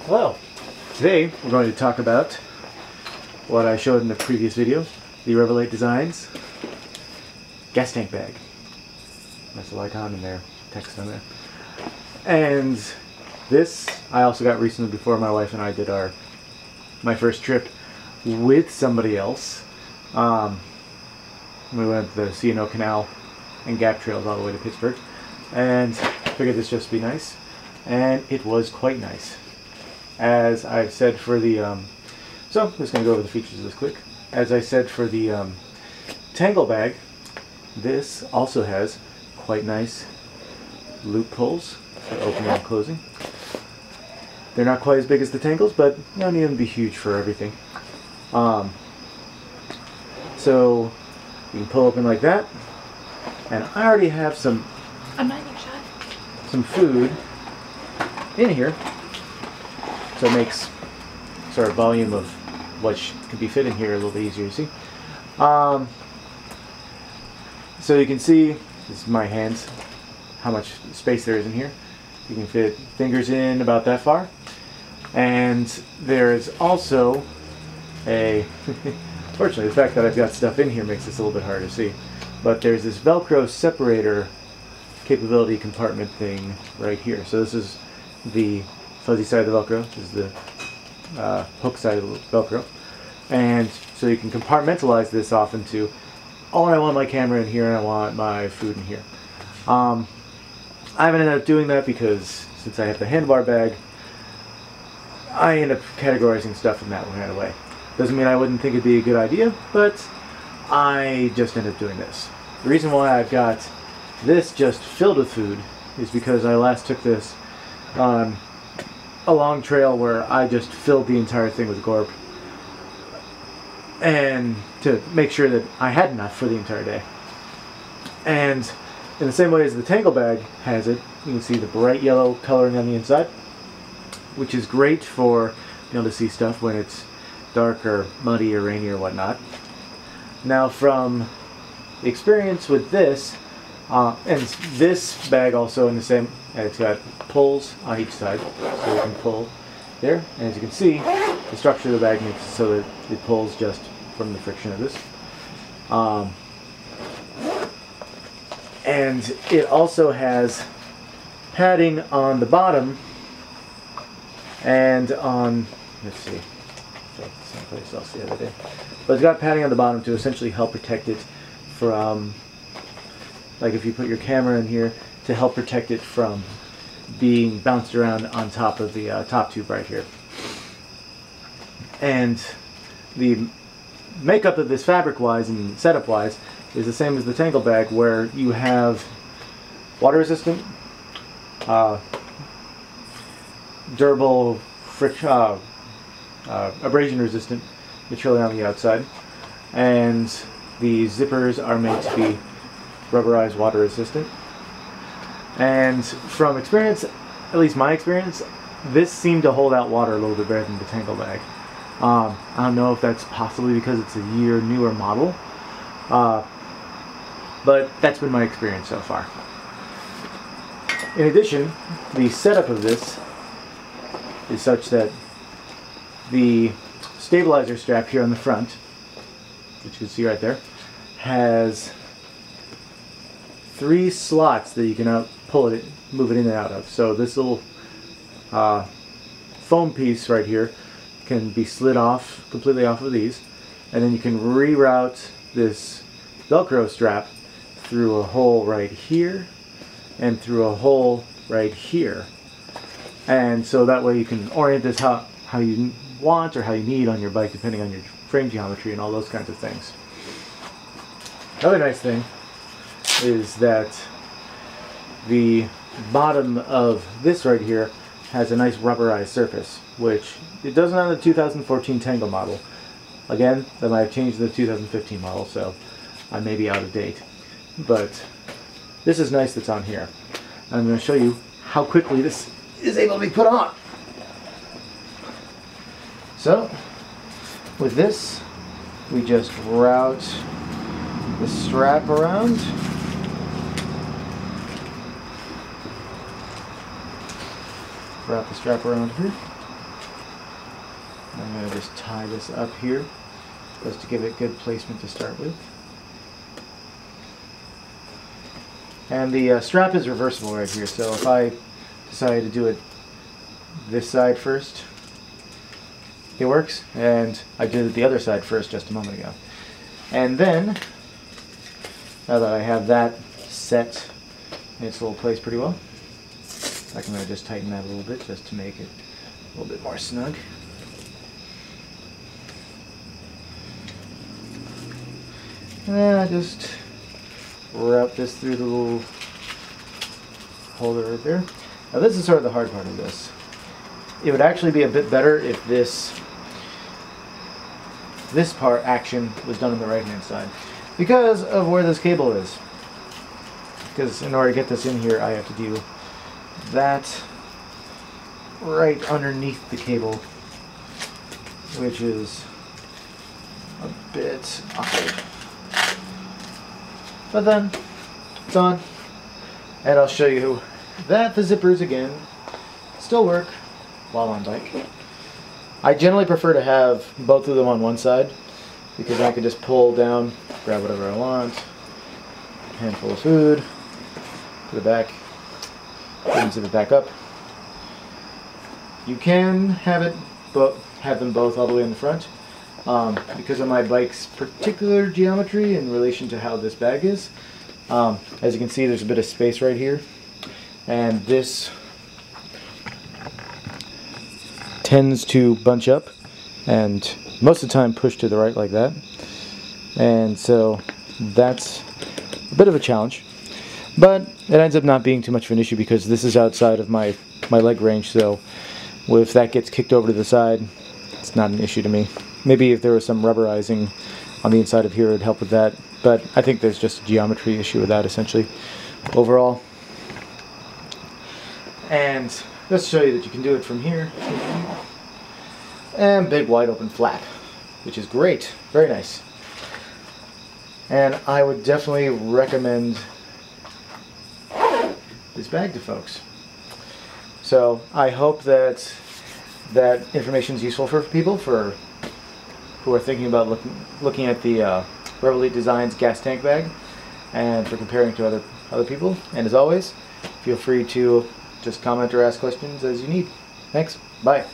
Hello. Today we're going to talk about what I showed in the previous video, the Revelate Designs Gas Tank bag. That's the icon in there, text on there. And this I also got recently before my wife and I did my first trip with somebody else. We went to the C&O Canal and Gap Trails all the way to Pittsburgh, and figured this just be nice, and it was quite nice. As I've said for the so I'm just going to go over the features of this quick. As I said for the Tangle bag, this also has quite nice loopholes for opening and closing. They're not quite as big as the Tangles, but you don't need them to be huge for everything. So you can pull open like that, and I already have some food in here, so it makes sort of volume of what could be fit in here a little bit easier to see. So you can see, this is my hands, how much space there is in here. You can fit fingers in about that far. And there is also a, fortunately the fact that I've got stuff in here makes this a little bit harder to see, but there's this Velcro separator capability compartment thing right here. So this is the fuzzy side of the Velcro, this is the hook side of the Velcro. And so you can compartmentalize this off into, oh, I want my camera in here and I want my food in here. I haven't ended up doing that because since I have the handlebar bag, I end up categorizing stuff in that kind of way. Doesn't mean I wouldn't think it'd be a good idea, but I just end up doing this. The reason why I've got this just filled with food is because I last took this on a long trail where I just filled the entire thing with gorp, and to make sure that I had enough for the entire day. And in the same way as the Tangle bag has it, you can see the bright yellow coloring on the inside, which is great for being able to see stuff when it's dark or muddy or rainy or whatnot. Now, from the experience with this, and this bag also in the same, it's got pulls on each side, so you can pull there. And as you can see, the structure of the bag makes it so that it pulls just from the friction of this. And it also has padding on the bottom and on, let's see, someplace else the other day. But it's got padding on the bottom to essentially help protect it from, like if you put your camera in here, to help protect it from being bounced around on top of the top tube right here. And the makeup of this fabric-wise and setup-wise is the same as the Tangle bag, where you have water-resistant, durable, abrasion-resistant material on the outside, and the zippers are made to be rubberized, water-resistant. And from experience, at least my experience, this seemed to hold out water a little bit better than the Tangle bag. I don't know if that's possibly because it's a year newer model, but that's been my experience so far. In addition, the setup of this is such that the stabilizer strap here on the front, which you can see right there, has 3 slots that you can pull it, move it in and out of. So this little foam piece right here can be slid off, completely off of these, and then you can reroute this Velcro strap through a hole right here and through a hole right here. And so that way you can orient this how you want or how you need on your bike, depending on your frame geometry and all those kinds of things. The other nice thing is that the bottom of this right here has a nice rubberized surface, which it doesn't on the 2014 Tangle model. Again, that might have changed in the 2015 model, so I may be out of date. But this is nice that's on here. I'm going to show you how quickly this is able to be put on. So, with this, we just route the strap around. Wrap the strap around here. I'm going to just tie this up here just to give it good placement to start with. And the strap is reversible right here, so if I decide to do it this side first, it works, and I did it the other side first just a moment ago. And then, now that I have that set in its little place pretty well, I'm going to just tighten that a little bit just to make it a little bit more snug. And then I just route this through the little holder right there. Now this is sort of the hard part of this. It would actually be a bit better if this part action was done on the right hand side because of where this cable is. Because in order to get this in here, I have to do that right underneath the cable, which is a bit awkward. But then it's on, and I'll show you that the zippers again still work while on bike. I generally prefer to have both of them on one side because I can just pull down, grab whatever I want, handful of food, put it back, and zip it back up. You can have them both all the way in the front. Because of my bike's particular geometry in relation to how this bag is. As you can see, there's a bit of space right here, and this tends to bunch up and most of the time push to the right like that, and so that's a bit of a challenge, but it ends up not being too much of an issue because this is outside of my leg range, so if that gets kicked over to the side, it's not an issue to me. Maybe if there was some rubberizing on the inside of here, it would help with that. But I think there's just a geometry issue with that, essentially, overall. And let's show you that you can do it from here. And big, wide open flap, which is great. Very nice. And I would definitely recommend this bag to folks. So I hope that information is useful for people who are thinking about looking at the Revelate Designs Gas Tank bag and for comparing to other people. And as always, feel free to just comment or ask questions as you need. Thanks. Bye.